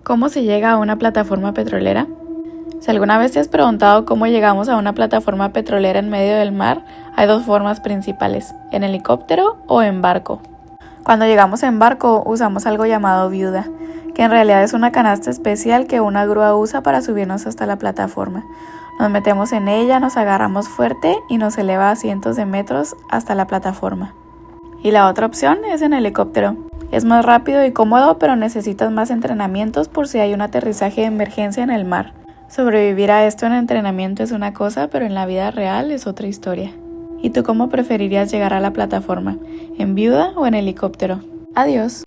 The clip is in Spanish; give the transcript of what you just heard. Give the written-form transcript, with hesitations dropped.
¿Cómo se llega a una plataforma petrolera? Si alguna vez te has preguntado cómo llegamos a una plataforma petrolera en medio del mar, hay dos formas principales, en helicóptero o en barco. Cuando llegamos en barco usamos algo llamado viuda, que en realidad es una canasta especial que una grúa usa para subirnos hasta la plataforma. Nos metemos en ella, nos agarramos fuerte y nos eleva a cientos de metros hasta la plataforma. Y la otra opción es en helicóptero. Es más rápido y cómodo, pero necesitas más entrenamientos por si hay un aterrizaje de emergencia en el mar. Sobrevivir a esto en entrenamiento es una cosa, pero en la vida real es otra historia. ¿Y tú cómo preferirías llegar a la plataforma? ¿En viuda o en helicóptero? Adiós.